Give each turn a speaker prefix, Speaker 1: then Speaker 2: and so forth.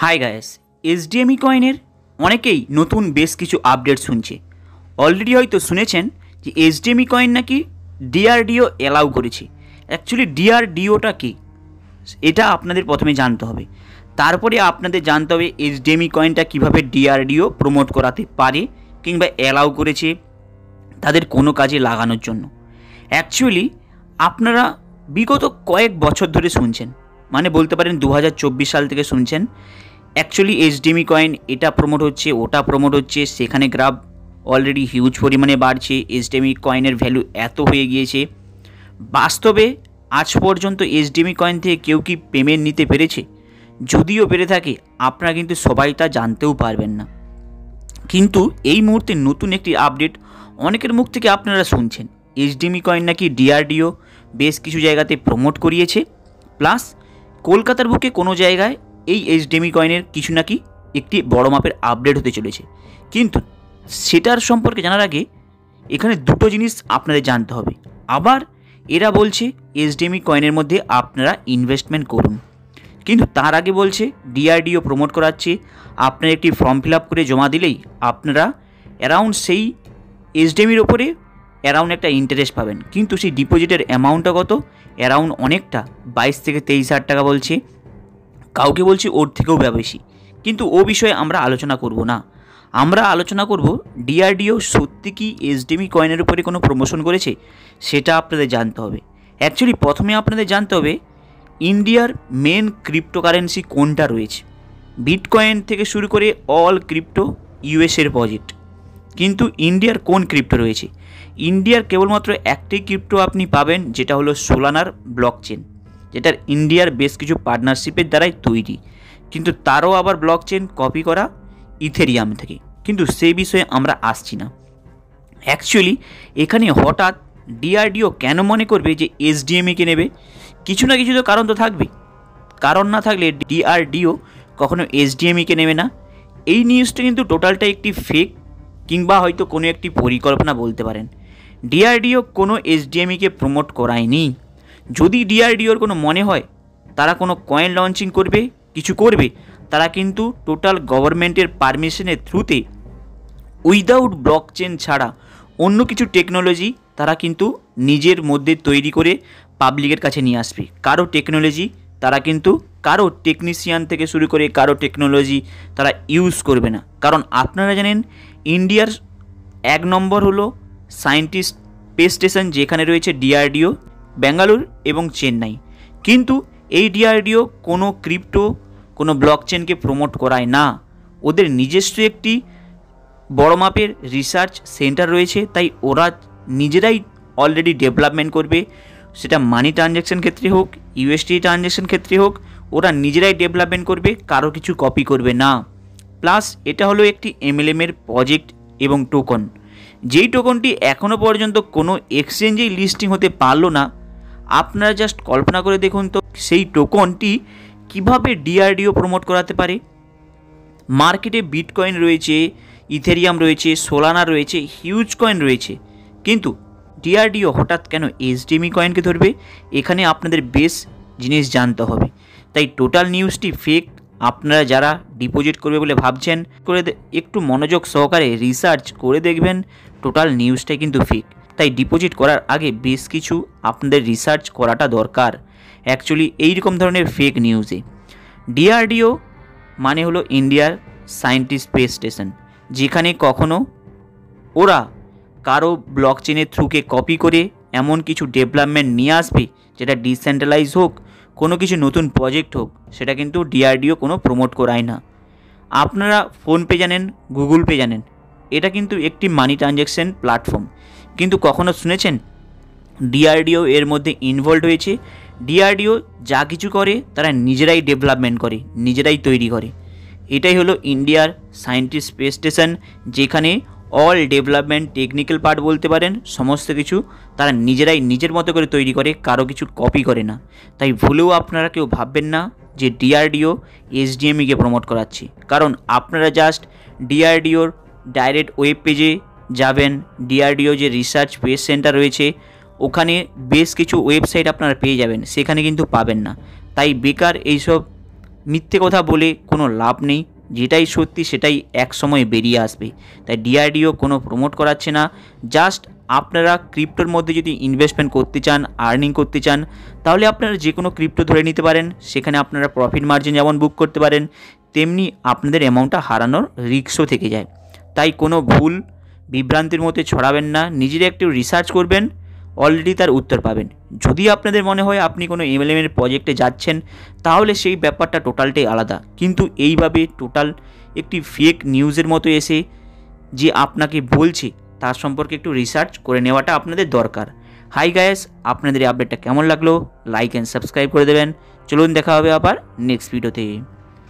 Speaker 1: Hi guys, SDME কয়েনের অনেকেই নতুন বেশ কিছু আপডেট শুনছে। অলরেডি হয়তো শুনেছেন যে এসডিএমই কয়েন নাকি ডিআরডিও অ্যালাউ করেছে। অ্যাকচুয়ালি ডিআরডিওটা কি এটা আপনাদের প্রথমে জানতে হবে, তারপরে আপনাদের জানতে হবে এসডিএমই কয়েনটা কীভাবে ডিআরডিও প্রমোট করাতে পারে কিংবা অ্যালাউ করেছে তাদের কোনো কাজে লাগানোর জন্য। অ্যাকচুয়ালি আপনারা বিগত কয়েক বছর ধরে শুনছেন, মানে বলতে পারেন 2024 সাল থেকে শুনছেন অ্যাকচুয়ালি এসডিএমই কয়েন এটা প্রমোট হচ্ছে, ওটা প্রমোট হচ্ছে, সেখানে গ্রাফ অলরেডি হিউজ পরিমাণে বাড়ছে, এসডিএমই কয়েনের ভ্যালু এত হয়ে গিয়েছে। বাস্তবে আজ পর্যন্ত এসডিএমই কয়েন থেকে কেউ কি পেমেন্ট নিতে পেরেছে? যদিও পেরে থাকে আপনারা কিন্তু সবাই তা জানতেও পারবেন না। কিন্তু এই মুহূর্তে নতুন একটি আপডেট অনেকের মুখ থেকে আপনারা শুনছেন, এসডিএমই কয়েন নাকি ডিআরডিও বেশ কিছু জায়গাতে প্রমোট করিয়েছে, প্লাস কলকাতার বুকে কোনো জায়গায় এই এসডিএমই কয়েনের কিছু নাকি একটি বড় মাপের আপডেট হতে চলেছে। কিন্তু সেটার সম্পর্কে জানার আগে এখানে দুটো জিনিস আপনাদের জানতে হবে। আবার এরা বলছে এসডিএমই কয়েনের মধ্যে আপনারা ইনভেস্টমেন্ট করুন, কিন্তু তার আগে বলছে ডিআরডিও প্রমোট করাচ্ছে, আপনারা একটি ফর্ম ফিল আপ করে জমা দিলেই আপনারা অ্যারাউন্ড সেই এসডিএমির ওপরে অ্যারাউন্ড একটা ইন্টারেস্ট পাবেন। কিন্তু সেই ডিপোজিটের অ্যামাউন্টটা কত? অ্যারাউন্ড অনেকটা 22 থেকে 23 হাজার টাকা বলছে, কাউকে বলছি ওর থেকেও বেশি। কিন্তু ও বিষয়ে আমরা আলোচনা করব না, আমরা আলোচনা করব ডিআরডিও সত্যি কি এসডিএমই কয়েনের উপরে কোনো প্রমোশন করেছে সেটা আপনাদের জানতে হবে। অ্যাকচুয়ালি প্রথমে আপনাদের জানতে হবে ইন্ডিয়ার মেন ক্রিপ্টোকারেন্সি কোনটা রয়েছে। বিটকয়েন থেকে শুরু করে অল ক্রিপ্টো ইউএসের প্রজেক্ট, কিন্তু ইন্ডিয়ার কোন ক্রিপ্টো রয়েছে? ইন্ডিয়ার কেবলমাত্র একটি ক্রিপ্টো আপনি পাবেন, যেটা হলো সোলানার ব্লকচেন, যেটার ইন্ডিয়ার বেশ কিছু পার্টনারশিপের দ্বারাই তৈরি, কিন্তু তারও আবার ব্লকচেন কপি করা ইথেরিয়াম থেকে, কিন্তু সেই বিষয়ে আমরা আসছি না। অ্যাকচুয়ালি এখানে হঠাৎ ডিআরডিও কেন মনে করবে যে এসডিএমইকে নেবে? কিছু না কিছু তো কারণ তো থাকবে, কারণ না থাকলে ডিআরডিও কখনো এসডিএমইকে নেবে না। এই নিউজটা কিন্তু টোটালটা একটি ফেক কিংবা হয়তো কোনো একটি পরিকল্পনা বলতে পারেন। ডিআরডিও কোনো এসডিএমইকে প্রমোট করায়নি। যদি ডিআরডিওর কোনো মনে হয় তারা কোনো কয়েন লঞ্চিং করবে, কিছু করবে, তারা কিন্তু টোটাল গভর্নমেন্টের পারমিশনের থ্রুতে উইদাউট ব্লকচেন ছাড়া অন্য কিছু টেকনোলজি তারা কিন্তু নিজের মধ্যে তৈরি করে পাবলিকের কাছে নিয়ে আসবে। কারো টেকনোলজি তারা কিন্তু কারো টেকনিশিয়ান থেকে শুরু করে কারো টেকনোলজি তারা ইউজ করবে না। কারণ আপনারা জানেন ইন্ডিয়ার 1 নম্বর হলো সায়েন্টিস্ট স্পেস স্টেশন, যেখানে রয়েছে ডিআরডিও, ব্যাঙ্গালোর এবং চেন্নাই। কিন্তু এই ডিআরডিও কোনো ক্রিপ্টো কোনো ব্লকচেনকে প্রমোট করায় না, ওদের নিজস্ব একটি বড় মাপের রিসার্চ সেন্টার রয়েছে, তাই ওরা নিজেরাই অলরেডি ডেভেলপমেন্ট করবে। সেটা মানি ট্রানজ্যাকশন ক্ষেত্রে হোক, ইউএসডি ট্রানজ্যাকশন ক্ষেত্রে হোক, ওরা নিজেরাই ডেভেলপমেন্ট করবে, কারো কিছু কপি করবে না। প্লাস এটা হলো একটি এমএলএমের প্রজেক্ট এবং টোকন, যেই টোকনটি এখনও পর্যন্ত কোনো এক্সচেঞ্জেই লিস্টিং হতে পারলো না। আপনারা জাস্ট কল্পনা করে দেখুন তো সেই টোকনটি কিভাবে ডিআরডিও প্রমোট করাতে পারে। মার্কেটে বিটকয়েন রয়েছে, ইথেরিয়াম রয়েছে, সোলানা রয়েছে, হিউজ কয়েন রয়েছে, কিন্তু ডিআরডিও হঠাৎ কেন এসডিএমই কয়েনকে ধরবে? এখানে আপনাদের বেশ জিনিস জানতে হবে। তাই টোটাল নিউজটি ফেক। আপনারা যারা ডিপোজিট করবে বলে ভাবছেন, করে একটু মনোযোগ সহকারে রিসার্চ করে দেখবেন টোটাল নিউজটাই কিন্তু ফেক। তাই ডিপোজিট করার আগে বেশ কিছু আপনাদের রিসার্চ করাটা দরকার। অ্যাকচুয়ালি এইরকম ধরনের ফেক নিউজে ডিআরডিও মানে হলো ইন্ডিয়ার সায়েন্টিস্ট স্পেস স্টেশন, যেখানে কখনো ওরা কারো ব্লকচেনের থ্রুকে কপি করে এমন কিছু ডেভেলপমেন্ট নিয়ে আসবে যেটা ডিসেন্ট্রালাইজ হোক, কোনো কিছু নতুন প্রজেক্ট হোক, সেটা কিন্তু ডিআরডিও কোনো প্রমোট করায় না। আপনারা ফোনপে জানেন, গুগল পে জানেন, এটা কিন্তু একটি মানি ট্রানজ্যাকশন প্ল্যাটফর্ম, কিন্তু কখনো শুনেছেন ডিআরডিও এর মধ্যে ইনভলভ হয়েছে? ডিআরডিও যা কিছু করে তারা নিজেরাই ডেভেলপমেন্ট করে, নিজেরাই তৈরি করে। এটাই হলো ইন্ডিয়ার সায়েন্টিস্ট স্পেস স্টেশন, যেখানে অল ডেভেলপমেন্ট টেকনিক্যাল পার্ট বলতে পারেন সমস্ত কিছু তারা নিজেরাই নিজের মতো করে তৈরি করে, কারো কিছু কপি করে না। তাই ভুলেও আপনারা কেউ ভাববেন না যে ডিআরডিও এসডিএমইকে প্রমোট করাচ্ছে, কারণ আপনারা জাস্ট ডিআরডিওর ডাইরেক্ট ওয়েব পেজে যাবেন, ডিআরডিও যে রিসার্চ স্পেস সেন্টার রয়েছে ওখানে বেশ কিছু ওয়েবসাইট আপনারা পেয়ে যাবেন, সেখানে কিন্তু পাবেন না। তাই বেকার এইসব মিথ্যে কথা বলে কোনো লাভ নেই, যেটাই সত্যি সেটাই এক সময় বেরিয়ে আসবে। তাই ডিআরডিও কোনো প্রমোট করাচ্ছে না, জাস্ট আপনারা ক্রিপ্টোর মধ্যে যদি ইনভেস্টমেন্ট করতে চান, আর্নিং করতে চান, তাহলে আপনারা যে কোনো ক্রিপ্টো ধরে নিতে পারেন। সেখানে আপনারা প্রফিট মার্জিন যেমন বুক করতে পারেন, তেমনি আপনাদের অ্যামাউন্টটা হারানোর রিস্কও থেকে যায়। তাই কোনো ভুল বিভ্রান্তির মধ্যে ছড়াবেন না, নিজেরা একটু রিসার্চ করবেন, অলরেডি তার উত্তর পাবেন। যদি আপনাদের মনে হয় আপনি কোনো এমএলএমের প্রজেক্টে যাচ্ছেন, তাহলে সেই ব্যাপারটা টোটালটাই আলাদা। কিন্তু এইভাবে টোটাল একটি ফেক নিউজের মতো এসে যে আপনাকে বলছে, তার সম্পর্কে একটু রিসার্চ করে নেওয়াটা আপনাদের দরকার। হাই গায়েস, আপনাদের এই আপডেটটা কেমন লাগলো? লাইক অ্যান্ড সাবস্ক্রাইব করে দেবেন। চলুন দেখা হবে আবার নেক্সট ভিডিওতে।